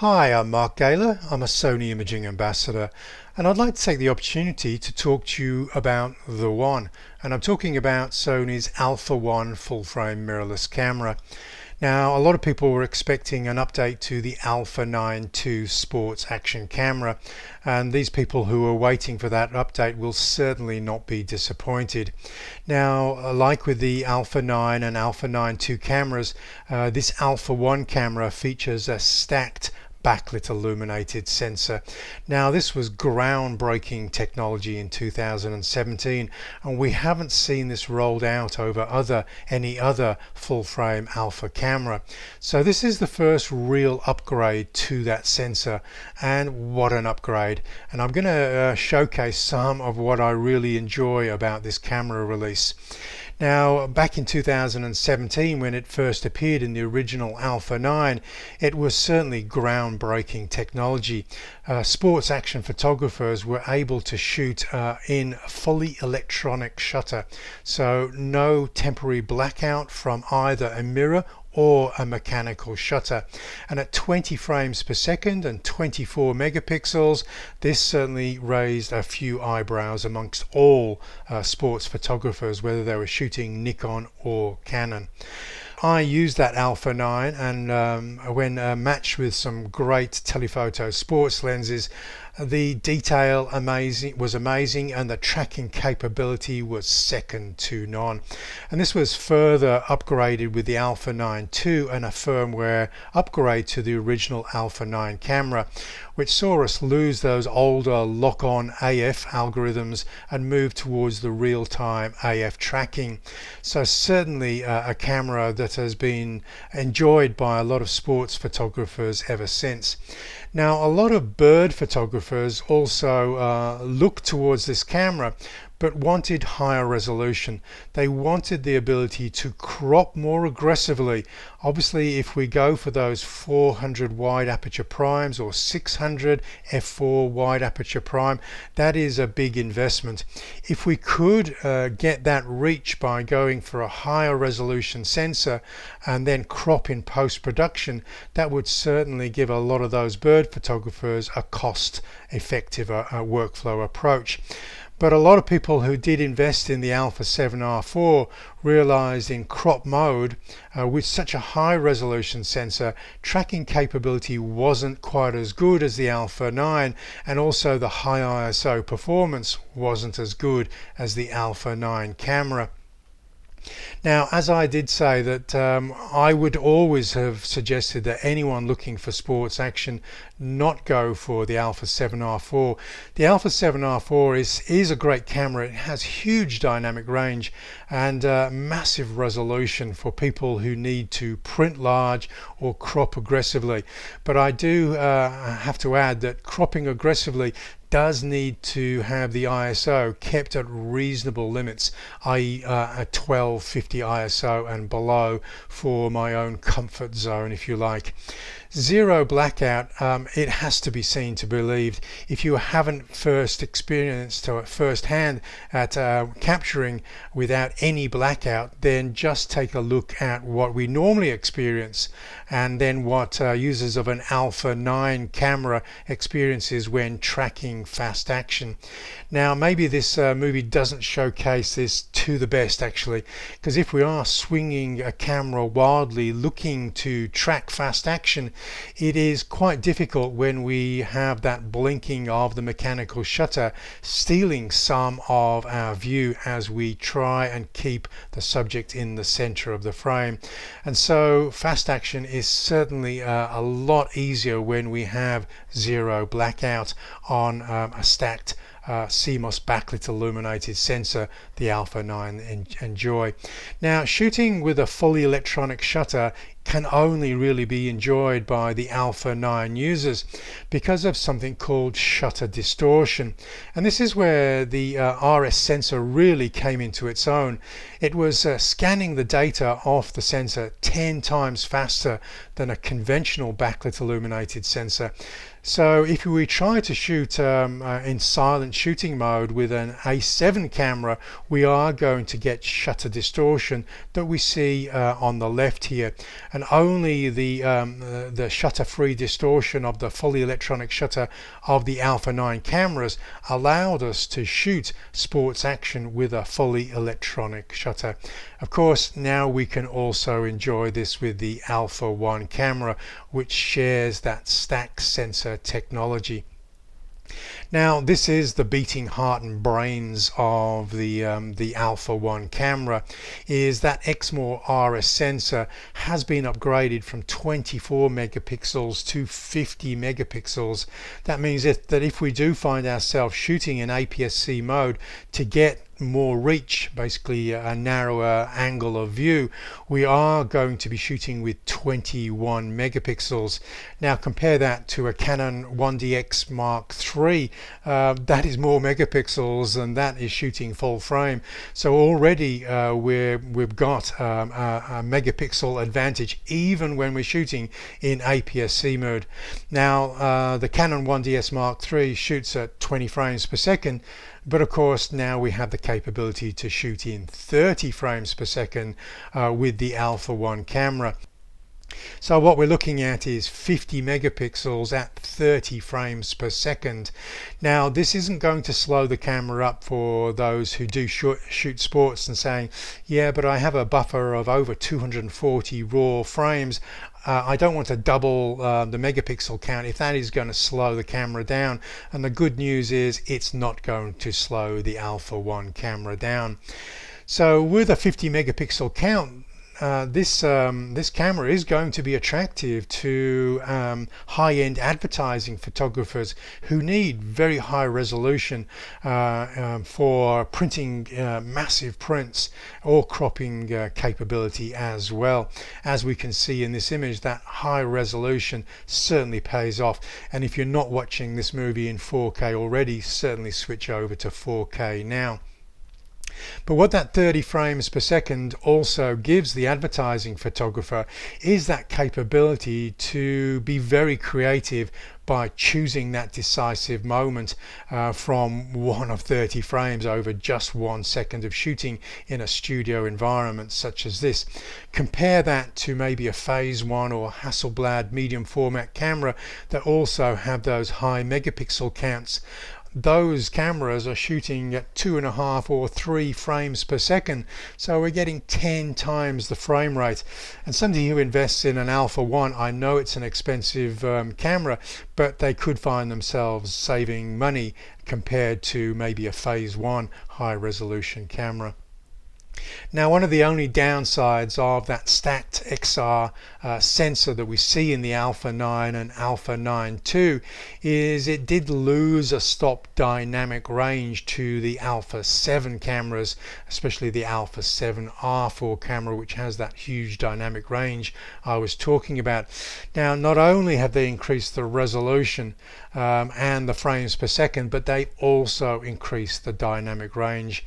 Hi, I'm Mark Gaylor. I'm a Sony Imaging Ambassador, and I'd like to take the opportunity to talk to you about the One. And I'm talking about Sony's Alpha 1 full-frame mirrorless camera. Now, a lot of people were expecting an update to the Alpha 9 II sports action camera, and these people who are waiting for that update will certainly not be disappointed. Now, like with the Alpha 9 and Alpha 9 II cameras, this Alpha 1 camera features a stacked backlit illuminated sensor. Now, this was groundbreaking technology in 2017, and we haven't seen this rolled out over any other full frame alpha camera. So this is the first real upgrade to that sensor, and what an upgrade. And I'm going to showcase some of what I really enjoy about this camera release. Now, back in 2017, when it first appeared in the original Alpha 9, it was certainly groundbreaking technology. Sports action photographers were able to shoot in fully electronic shutter, so no temporary blackout from either a mirror or a mechanical shutter, and at 20 frames per second and 24 megapixels, this certainly raised a few eyebrows amongst all sports photographers, whether they were shooting Nikon or Canon. I used that Alpha 9, and when matched with some great telephoto sports lenses, the detail was amazing, and the tracking capability was second to none. And this was further upgraded with the Alpha 9 II and a firmware upgrade to the original Alpha 9 camera, which saw us lose those older lock-on AF algorithms and move towards the real-time AF tracking. So certainly a camera that has been enjoyed by a lot of sports photographers ever since. Now, a lot of bird photographers also looked towards this camera, but wanted higher resolution. They wanted the ability to crop more aggressively. Obviously, if we go for those 400 wide aperture primes or 600 f4 wide aperture prime, that is a big investment. If we could get that reach by going for a higher resolution sensor and then crop in post-production, that would certainly give a lot of those bird photographers a cost-effective workflow approach. But a lot of people who did invest in the Alpha 7R4 realized in crop mode, with such a high resolution sensor, tracking capability wasn't quite as good as the Alpha 9, and also the high ISO performance wasn't as good as the Alpha 9 camera. Now, as I did say that I would always have suggested that anyone looking for sports action not go for the Alpha 7R4. The Alpha 7R4 is a great camera. It has huge dynamic range and massive resolution for people who need to print large or crop aggressively. But I do have to add that cropping aggressively does need to have the ISO kept at reasonable limits, i.e. a 1250 ISO and below, for my own comfort zone, if you like. Zero blackout, it has to be seen to be believed. If you haven't first experienced or firsthand at capturing without any blackout, then just take a look at what we normally experience, and then what users of an Alpha 9 camera experiences when tracking fast action. Now, maybe this movie doesn't showcase this to the best, actually, because if we are swinging a camera wildly looking to track fast action, it is quite difficult when we have that blinking of the mechanical shutter stealing some of our view as we try and keep the subject in the center of the frame. And so fast action is certainly a lot easier when we have zero blackout on a stacked CMOS backlit illuminated sensor the Alpha 9 enjoy. Now, shooting with a fully electronic shutter can only really be enjoyed by the Alpha 9 users because of something called shutter distortion. And this is where the RS sensor really came into its own. It was scanning the data off the sensor 10 times faster than a conventional backlit illuminated sensor. So if we try to shoot in silent shooting mode with an A7 camera, we are going to get shutter distortion that we see on the left here, and only the shutter-free distortion of the fully electronic shutter of the Alpha 9 cameras allowed us to shoot sports action with a fully electronic shutter. Of course, now we can also enjoy this with the Alpha 1 camera, which shares that stacked sensor technology. Now, this is the beating heart and brains of the Alpha 1 camera, is that Exmor RS sensor has been upgraded from 24 megapixels to 50 megapixels. That means that if we do find ourselves shooting in APS-C mode to get more reach, basically a narrower angle of view, we are going to be shooting with 21 megapixels. Now compare that to a Canon 1DX Mark III. That is more megapixels, and that is shooting full frame. So already we've got a megapixel advantage even when we're shooting in APS-C mode. Now the Canon 1DS Mark III shoots at 20 frames per second, but of course now we have the capability to shoot in 30 frames per second with the Alpha 1 camera. So what we're looking at is 50 megapixels at 30 frames per second. Now this isn't going to slow the camera up for those who do shoot sports and saying, yeah, but I have a buffer of over 240 raw frames. I don't want to double the megapixel count if that is going to slow the camera down. And the good news is it's not going to slow the Alpha 1 camera down. So with a 50 megapixel count, this camera is going to be attractive to high-end advertising photographers who need very high resolution for printing massive prints or cropping capability as well. As we can see in this image, that high resolution certainly pays off, and if you're not watching this movie in 4K already, certainly switch over to 4K now. But what that 30 frames per second also gives the advertising photographer is that capability to be very creative by choosing that decisive moment from one of 30 frames over just 1 second of shooting in a studio environment such as this. Compare that to maybe a Phase 1 or Hasselblad medium format camera that also have those high megapixel counts. Those cameras are shooting at 2.5 or 3 frames per second, so we're getting 10 times the frame rate. And somebody who invests in an Alpha 1, I know it's an expensive camera, but they could find themselves saving money compared to maybe a Phase 1 high resolution camera. Now, one of the only downsides of that stacked XR sensor that we see in the Alpha 9 and Alpha 9 II is it did lose a stop dynamic range to the Alpha 7 cameras, especially the Alpha 7 R4 camera, which has that huge dynamic range I was talking about. Now, not only have they increased the resolution and the frames per second, but they've also increased the dynamic range.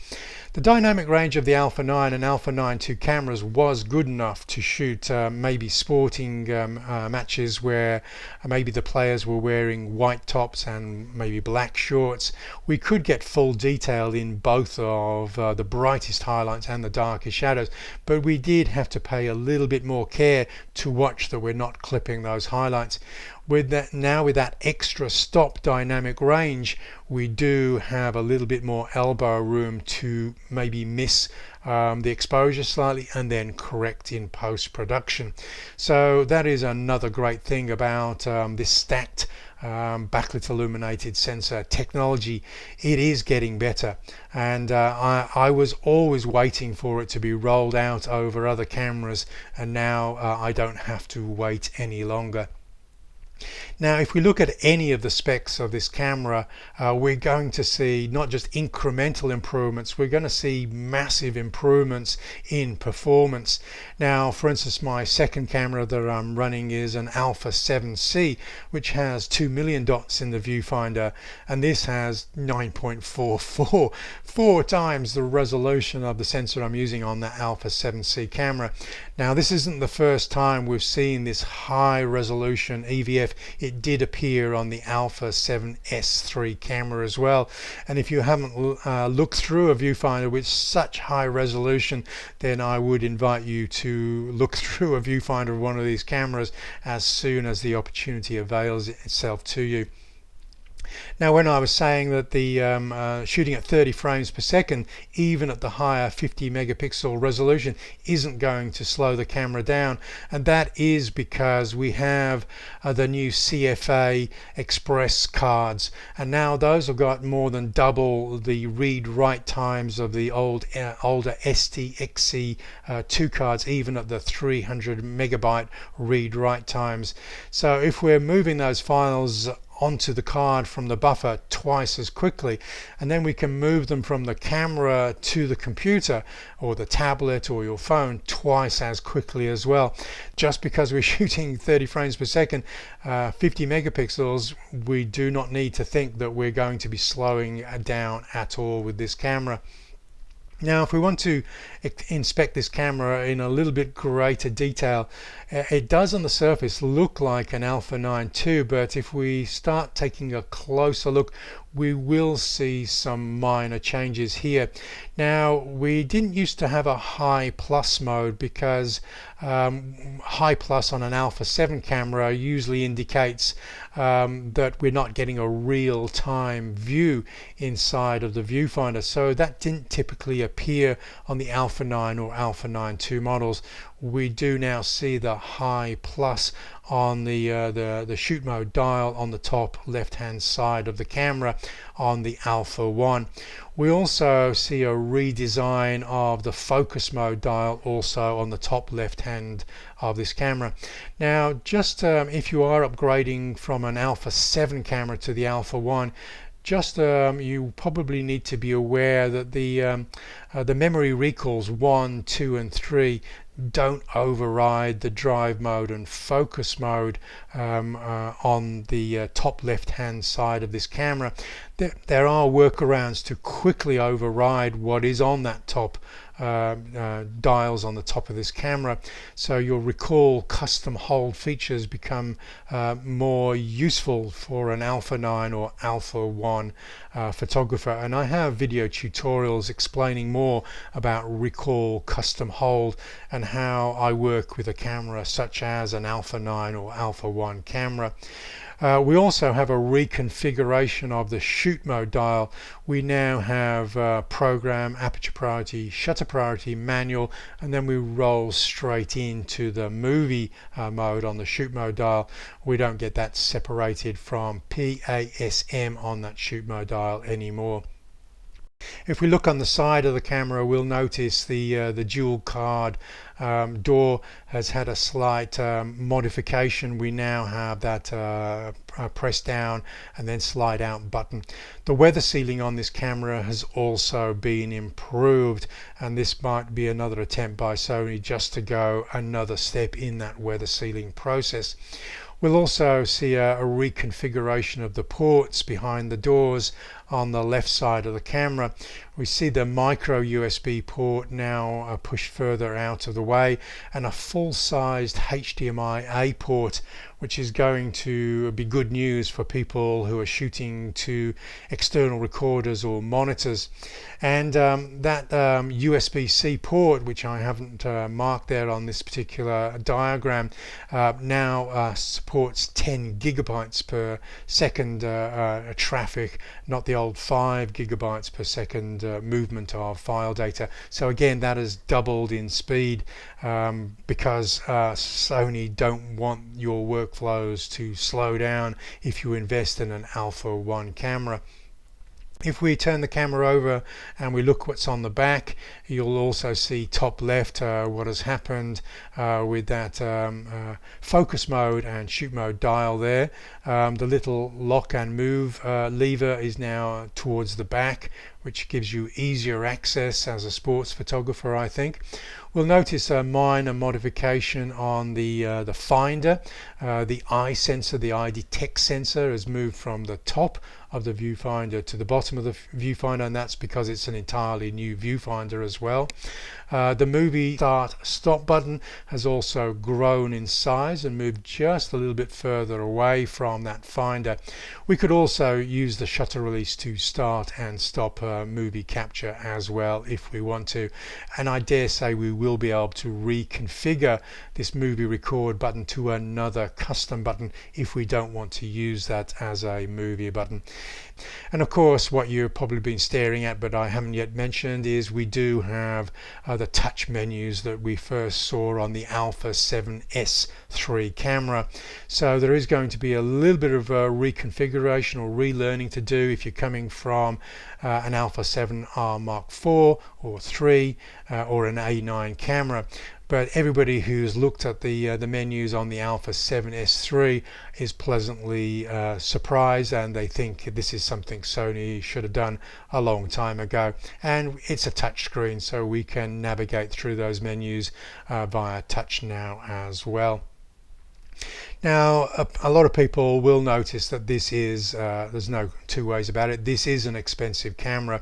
The dynamic range of the Alpha 9 and Alpha 9 II cameras was good enough to shoot maybe sporting matches where maybe the players were wearing white tops and maybe black shorts. We could get full detail in both of the brightest highlights and the darkest shadows, but we did have to pay a little bit more care to watch that we're not clipping those highlights. With that extra stop dynamic range, we do have a little bit more elbow room to maybe miss the exposure slightly and then correct in post-production. So that is another great thing about this stacked backlit illuminated sensor technology. It is getting better, and I was always waiting for it to be rolled out over other cameras, and now I don't have to wait any longer. Now, if we look at any of the specs of this camera, we're going to see not just incremental improvements, we're going to see massive improvements in performance. Now, for instance, my second camera that I'm running is an Alpha 7C, which has 2 million dots in the viewfinder, and this has 9.44, 4 times the resolution of the sensor I'm using on that Alpha 7C camera. Now, this isn't the first time we've seen this high resolution EVF EF, it did appear on the Alpha 7S III camera as well. And if you haven't looked through a viewfinder with such high resolution, then I would invite you to look through a viewfinder of one of these cameras as soon as the opportunity avails itself to you. Now, when I was saying that the shooting at 30 frames per second, even at the higher 50 megapixel resolution, isn't going to slow the camera down, and that is because we have the new CFA Express cards, and now those have got more than double the read-write times of the older SDXC-II cards, even at the 300 megabyte read-write times. So if we're moving those files onto the card from the buffer twice as quickly, and then we can move them from the camera to the computer or the tablet or your phone twice as quickly as well. Just because we're shooting 30 frames per second, 50 megapixels, we do not need to think that we're going to be slowing down at all with this camera. Now, if we want to inspect this camera in a little bit greater detail, it does on the surface look like an Alpha 9 II, but if we start taking a closer look, we will see some minor changes here. Now, we didn't used to have a high plus mode because high plus on an Alpha 7 camera usually indicates that we're not getting a real-time view inside of the viewfinder, so that didn't typically appear on the Alpha 9 or Alpha 9 II models. We do now see the high plus on the shoot mode dial on the top left hand side of the camera on the Alpha 1. We also see a redesign of the focus mode dial also on the top left hand of this camera. Now, just if you are upgrading from an Alpha 7 camera to the Alpha 1, just you probably need to be aware that the memory recalls 1, 2 and 3 don't override the drive mode and focus mode on the top left hand side of this camera. There are workarounds to quickly override what is on that top dials on the top of this camera, so you'll recall custom hold features become more useful for an Alpha 9 or Alpha 1 photographer, and I have video tutorials explaining more about recall custom hold and how I work with a camera such as an Alpha 9 or Alpha 1 camera. We also have a reconfiguration of the shoot mode dial. We now have program, aperture priority, shutter priority, manual, and then we roll straight into the movie mode on the shoot mode dial. We don't get that separated from PASM on that shoot mode dial anymore. If we look on the side of the camera, we'll notice the dual card door has had a slight modification. We now have that press down and then slide out button. The weather sealing on this camera has also been improved, and this might be another attempt by Sony just to go another step in that weather sealing process. We'll also see a reconfiguration of the ports behind the doors on the left side of the camera. We see the micro USB port now pushed further out of the way, and a full-sized HDMI A port, which is going to be good news for people who are shooting to external recorders or monitors. And that USB-C port, which I haven't marked there on this particular diagram, now supports 10 gigabytes per second traffic, not the old 5 gigabytes per second movement of file data. So again, that has doubled in speed because Sony don't want your workflows to slow down if you invest in an Alpha 1 camera. If we turn the camera over and we look what's on the back, you'll also see top left what has happened with that focus mode and shoot mode dial there. The little lock and move lever is now towards the back, which gives you easier access as a sports photographer, I think. We'll notice a minor modification on the finder. The eye sensor, the eye detect sensor, has moved from the top of the viewfinder to the bottom of the viewfinder, and that's because it's an entirely new viewfinder as well. The movie start stop button has also grown in size and moved just a little bit further away from that finder. We could also use the shutter release to start and stop movie capture as well if we want to, and I dare say we will be able to reconfigure this movie record button to another custom button if we don't want to use that as a movie button. And of course, what you've probably been staring at but I haven't yet mentioned is we do have the touch menus that we first saw on the Alpha 7S III camera. So there is going to be a little bit of a reconfiguration or relearning to do if you're coming from an Alpha 7R Mark IV or 3 or an A9 camera. But everybody who's looked at the menus on the Alpha 7S III is pleasantly surprised, and they think this is something Sony should have done a long time ago. And it's a touch screen, so we can navigate through those menus via touch now as well. Now, a lot of people will notice that this is, there's no two ways about it, this is an expensive camera.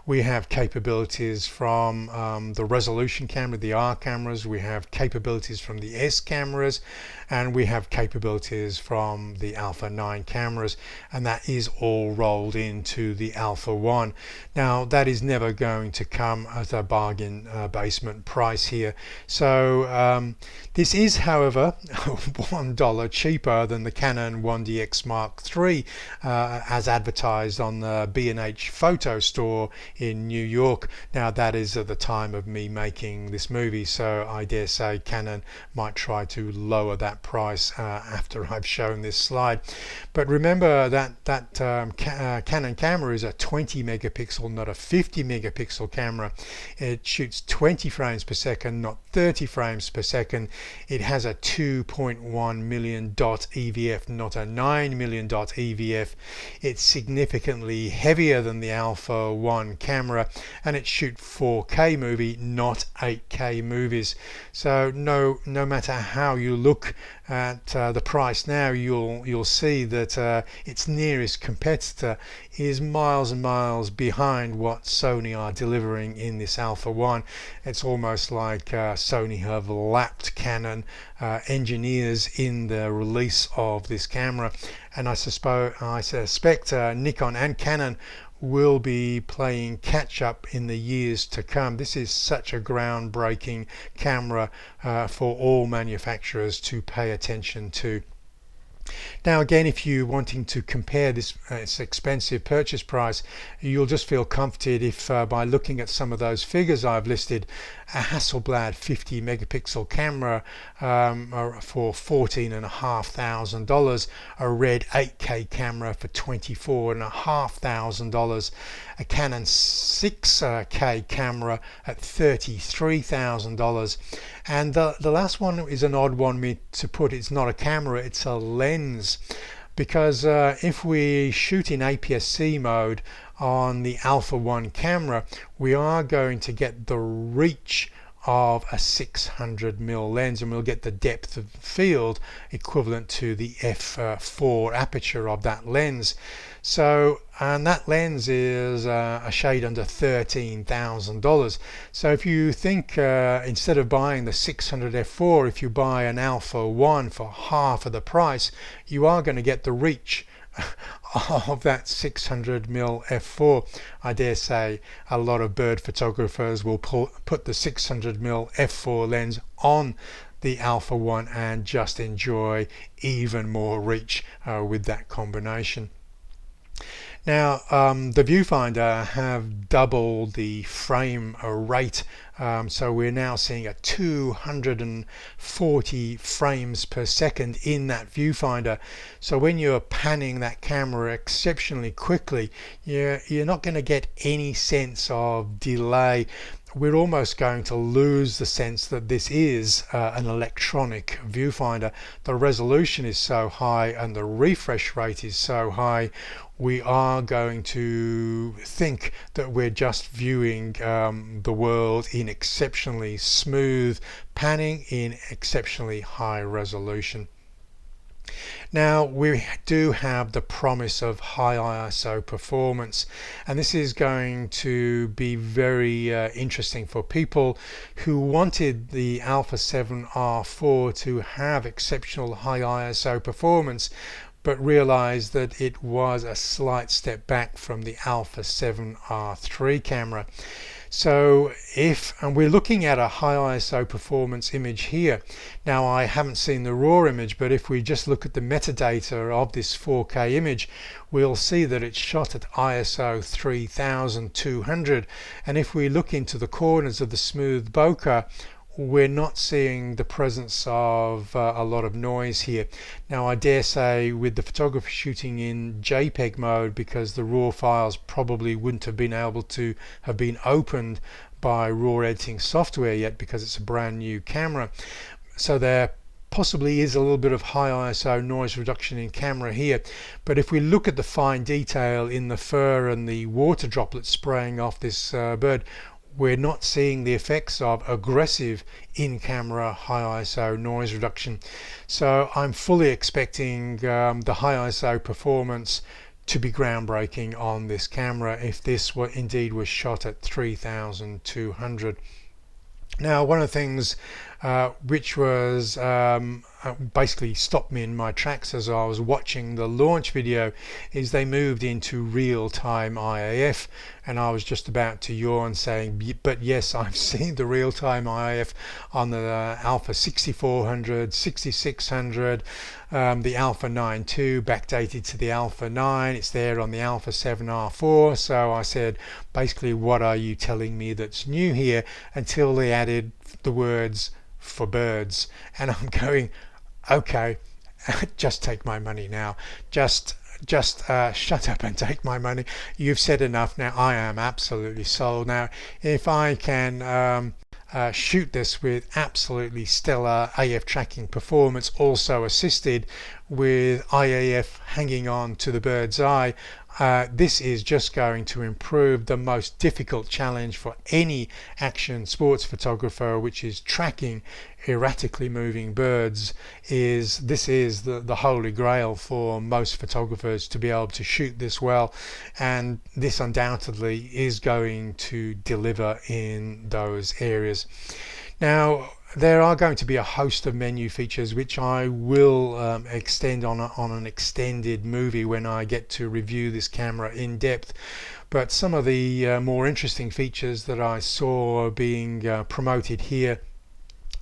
We have capabilities from the resolution camera, the R cameras, we have capabilities from the S cameras, and we have capabilities from the Alpha 9 cameras, and that is all rolled into the Alpha 1. Now, that is never going to come at a bargain basement price here. So this is, however, $1 cheaper than the Canon 1DX Mark III as advertised on the B&H photo store in New York. Now, that is at the time of me making this movie, so I dare say Canon might try to lower that price after I've shown this slide. But remember that Canon camera is a 20 megapixel, not a 50 megapixel camera. It shoots 20 frames per second, not 30 frames per second. It has a 2.1 million dot EVF, not a 9 million dot EVF. It's significantly heavier than the Alpha 1 camera, and it shoots 4K movie, not 8K movies. So no matter how you look at the price now, you'll see that its nearest competitor is miles and miles behind what Sony are delivering in this Alpha 1. It's almost like Sony have lapped Canon engineers in the release of this camera, and I suspect Nikon and Canon will be playing catch up in the years to come. This is such a groundbreaking camera for all manufacturers to pay attention to. Now again, if you're wanting to compare this expensive purchase price, you'll just feel comforted if by looking at some of those figures I've listed, a Hasselblad 50 megapixel camera for $14,500, a Red 8K camera for $24,500, a Canon 6K camera at $33,000, and the last one is an odd one to put. It's not a camera, it's a lens, because if we shoot in APS-C mode on the Alpha 1 camera, we are going to get the reach of a 600mm lens, and we'll get the depth of field equivalent to the f4 aperture of that lens. So, and that lens is a shade under $13,000. So if you think instead of buying the 600 f4, if you buy an Alpha 1 for half of the price, you are going to get the reach of that 600mm f4. I dare say a lot of bird photographers will put the 600mm f4 lens on the Alpha 1 and just enjoy even more reach with that combination. Now, the viewfinder have doubled the frame rate, so we're now seeing a 240 frames per second in that viewfinder. So when you're panning that camera exceptionally quickly, you're not going to get any sense of delay. We're almost going to lose the sense that this is an electronic viewfinder. The resolution is so high and the refresh rate is so high, we are going to think that we're just viewing the world in exceptionally smooth panning in exceptionally high resolution. Now we do have the promise of high ISO performance, and this is going to be very interesting for people who wanted the Alpha 7 R4 to have exceptional high ISO performance, but realized that it was a slight step back from the Alpha 7 R3 camera. So and we're looking at a high ISO performance image here. Now I haven't seen the raw image, but if we just look at the metadata of this 4K image, we'll see that it's shot at ISO 3200, and if we look into the corners of the smooth bokeh, we're not seeing the presence of a lot of noise here. Now I dare say with the photographer shooting in JPEG mode, because the raw files probably wouldn't have been able to have been opened by raw editing software yet, because it's a brand new camera, so there possibly is a little bit of high ISO noise reduction in camera here. But if we look at the fine detail in the fur and the water droplets spraying off this bird, we're not seeing the effects of aggressive in-camera high ISO noise reduction. So I'm fully expecting the high ISO performance to be groundbreaking on this camera if this indeed was shot at 3200. Now one of the things which was basically stopped me in my tracks as I was watching the launch video is they moved into real-time IAF, and I was just about to yawn saying, but yes, I've seen the real-time IAF on the Alpha 6400, 6600, the Alpha 9 II backdated to the Alpha 9, it's there on the Alpha 7 R4. So I said, basically, what are you telling me that's new here, until they added the words for birds, and I'm going, okay, just take my money now, just shut up and take my money. You've said enough now. I am absolutely sold. Now if I can shoot this with absolutely stellar AF tracking performance, also assisted with IAF hanging on to the bird's eye, this is just going to improve the most difficult challenge for any action sports photographer, which is tracking erratically moving birds. This is the holy grail for most photographers, to be able to shoot this well, and this undoubtedly is going to deliver in those areas. Now there are going to be a host of menu features which I will extend on an extended movie when I get to review this camera in depth. But some of the more interesting features that I saw being promoted here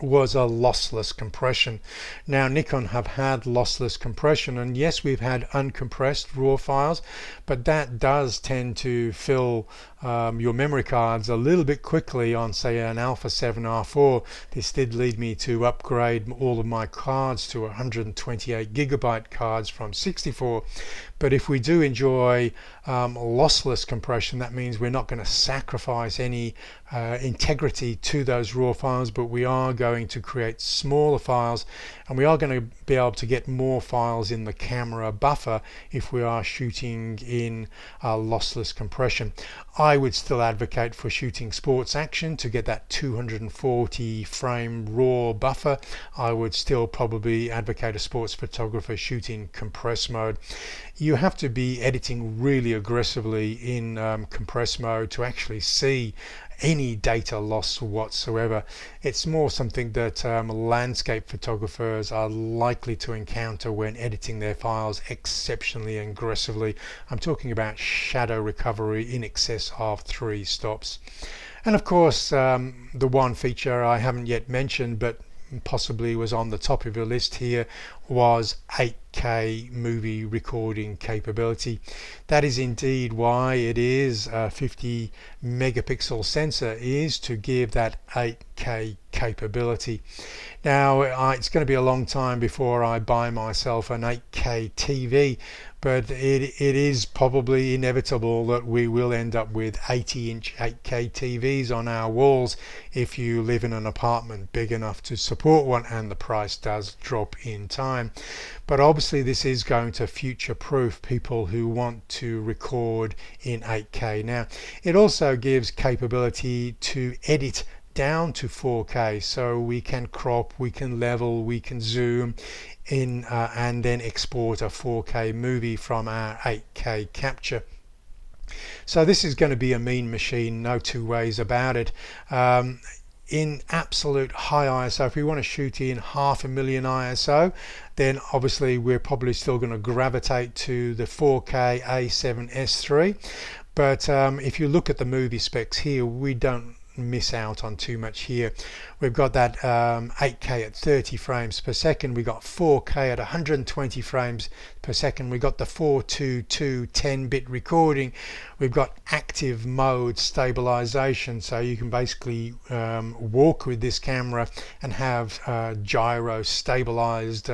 was a lossless compression. Now Nikon have had lossless compression, and yes, we've had uncompressed raw files, but that does tend to fill your memory cards a little bit quickly on, say, an Alpha 7 R4. This did lead me to upgrade all of my cards to 128 gigabyte cards from 64. But if we do enjoy lossless compression, that means we're not going to sacrifice any integrity to those raw files, but we are going to create smaller files, and we are going to be able to get more files in the camera buffer if we are shooting in lossless compression. I would still advocate for shooting sports action to get that 240 frame raw buffer. I would still probably advocate a sports photographer shooting compress mode. You have to be editing really aggressively in compress mode to actually see any data loss whatsoever. It's more something that landscape photographers are likely to encounter when editing their files exceptionally aggressively. I'm talking about shadow recovery in excess of 3 stops. And of course, the one feature I haven't yet mentioned, but possibly was on the top of your list here, was 8K movie recording capability. That is indeed why it is a 50 megapixel sensor, is to give that 8K capability. Now it's going to be a long time before I buy myself an 8K TV, but it is probably inevitable that we will end up with 80-inch 8K TVs on our walls if you live in an apartment big enough to support one, and the price does drop in time. But obviously this is going to future-proof people who want to record in 8K. Now it also gives capability to edit down to 4K, so we can crop, we can level, we can zoom in, and then export a 4K movie from our 8K capture. So this is going to be a mean machine, no two ways about it. In absolute high ISO, if we want to shoot in 500,000 ISO, then obviously we're probably still going to gravitate to the 4K A7S III. But if you look at the movie specs here, we don't miss out on too much here. We've got that 8K at 30 frames per second. We got 4K at 120 frames per second. We got the 422 10-bit recording. We've got active mode stabilization, so you can basically walk with this camera and have gyro stabilized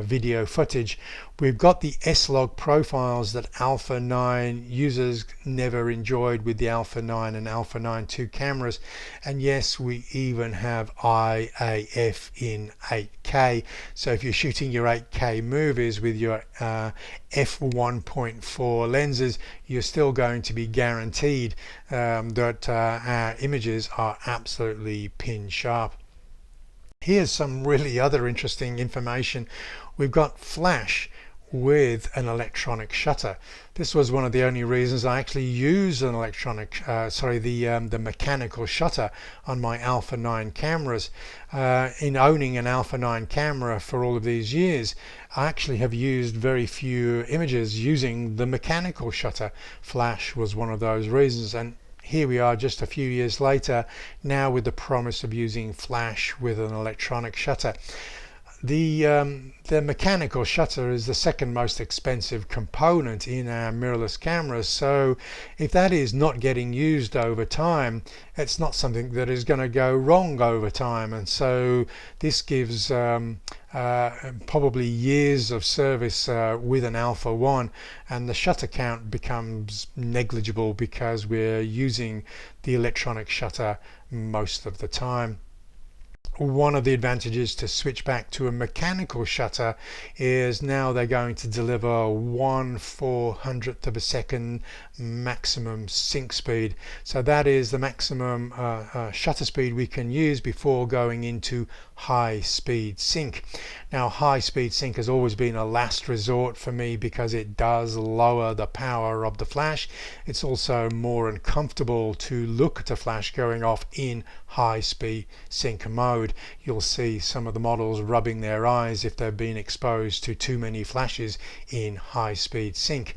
video footage. We've got the S-Log profiles that Alpha 9 users never enjoyed with the Alpha 9 and Alpha 9 II cameras. And yes, we even have IAF in 8K. So if you're shooting your 8K movies with your f1.4 lenses, you're still going to be guaranteed that our images are absolutely pin sharp. Here's some really other interesting information. We've got flash with an electronic shutter. This was one of the only reasons I actually use an electronic, the mechanical shutter on my Alpha 9 cameras. In owning an Alpha 9 camera for all of these years, I actually have used very few images using the mechanical shutter. Flash was one of those reasons, and here we are just a few years later, now with the promise of using flash with an electronic shutter. The mechanical shutter is the second most expensive component in our mirrorless cameras, so if that is not getting used over time, it's not something that is going to go wrong over time, and so this gives probably years of service with an Alpha 1, and the shutter count becomes negligible because we're using the electronic shutter most of the time. One of the advantages to switch back to a mechanical shutter is now they're going to deliver 1/400th of a second maximum sync speed. So that is the maximum shutter speed we can use before going into high speed sync. Now, high speed sync has always been a last resort for me because it does lower the power of the flash. It's also more uncomfortable to look at a flash going off in high speed sync mode. You'll see some of the models rubbing their eyes if they've been exposed to too many flashes in high speed sync.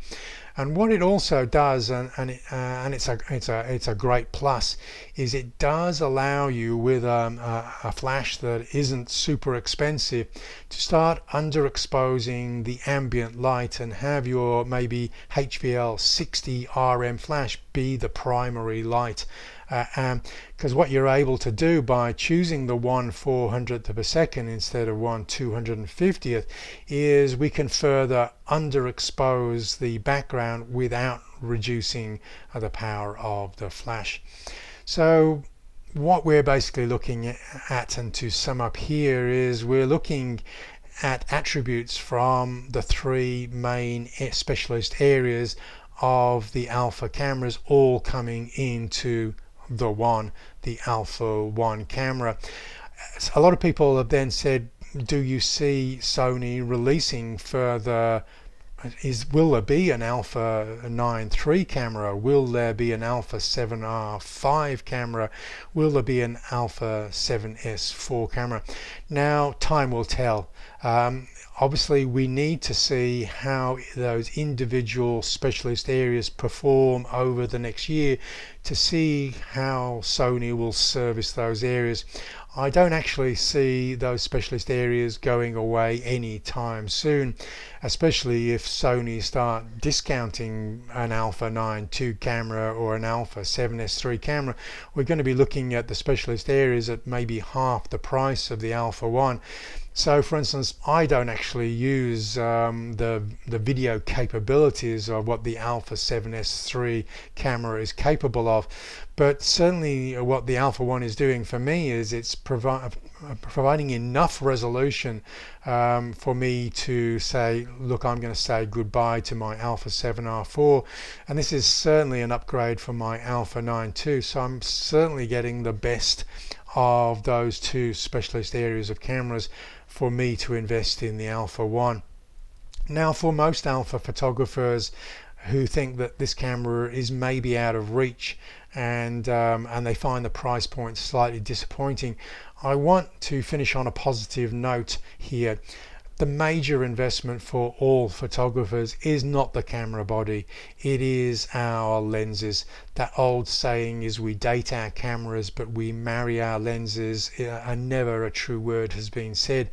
And what it also does, and it's a great plus, is it does allow you with a flash that isn't super expensive to start underexposing the ambient light and have your maybe HVL 60 RM flash be the primary light. Because what you're able to do by choosing the 1/400th of a second instead of 1/250th is we can further underexpose the background without reducing the power of the flash. So what we're basically looking at, and to sum up here, is we're looking at attributes from the three main specialist areas of the Alpha cameras all coming into the Alpha 1 camera. A lot of people have then said, do you see Sony releasing further? Will there be an Alpha 9 III camera? Will there be an Alpha 7R5 camera? Will there be an Alpha 7S IV camera? Now, time will tell. Obviously, we need to see how those individual specialist areas perform over the next year to see how Sony will service those areas. I don't actually see those specialist areas going away anytime soon, especially if Sony start discounting an Alpha 9 II camera or an Alpha 7S III camera. We're going to be looking at the specialist areas at maybe half the price of the Alpha 1. So, for instance, I don't actually use the video capabilities of what the Alpha 7S III camera is capable of, but certainly what the Alpha 1 is doing for me is it's providing enough resolution for me to say, look, I'm going to say goodbye to my Alpha 7R4, and this is certainly an upgrade from my Alpha 9 II, so I'm certainly getting the best of those two specialist areas of cameras for me to invest in the Alpha 1. Now, for most alpha photographers who think that this camera is maybe out of reach and they find the price point slightly disappointing, I want to finish on a positive note here. The major investment for all photographers is not the camera body, it is our lenses. That old saying is, we date our cameras but we marry our lenses, and never a true word has been said.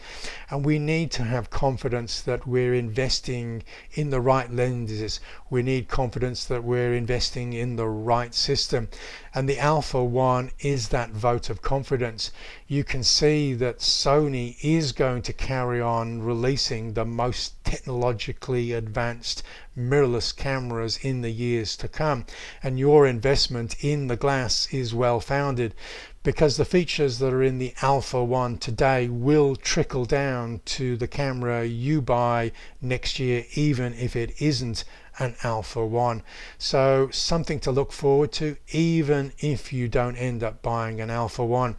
And we need to have confidence that we're investing in the right lenses. We need confidence that we're investing in the right system. And the Alpha 1 is that vote of confidence. You can see that Sony is going to carry on releasing the most technologically advanced mirrorless cameras in the years to come, and your investment in the glass is well founded, because the features that are in the Alpha 1 today will trickle down to the camera you buy next year, even if it isn't an Alpha 1. So something to look forward to, even if you don't end up buying an Alpha 1.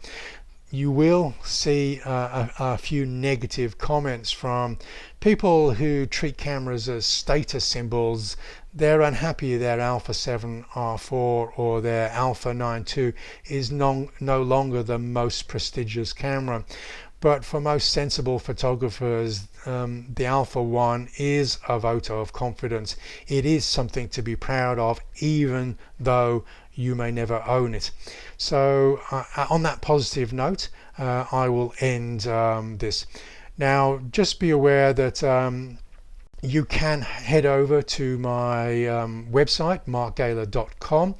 You will see a few negative comments from people who treat cameras as status symbols. They're unhappy their Alpha 7R4 or their Alpha 9 II is no longer the most prestigious camera. But for most sensible photographers, the Alpha 1 is a vote of confidence. It is something to be proud of, even though you may never own it. So on that positive note, I will end this. Now, just be aware that you can head over to my website, markgaylor.com.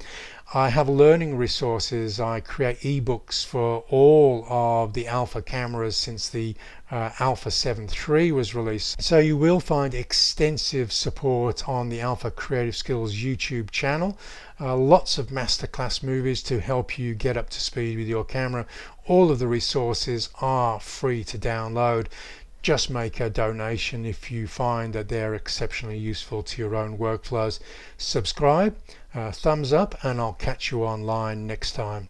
I have learning resources. I create ebooks for all of the Alpha cameras since the Alpha 7 III was released. So you will find extensive support on the Alpha Creative Skills YouTube channel. Lots of masterclass movies to help you get up to speed with your camera. All of the resources are free to download. Just make a donation if you find that they're exceptionally useful to your own workflows. Subscribe, thumbs up, and I'll catch you online next time.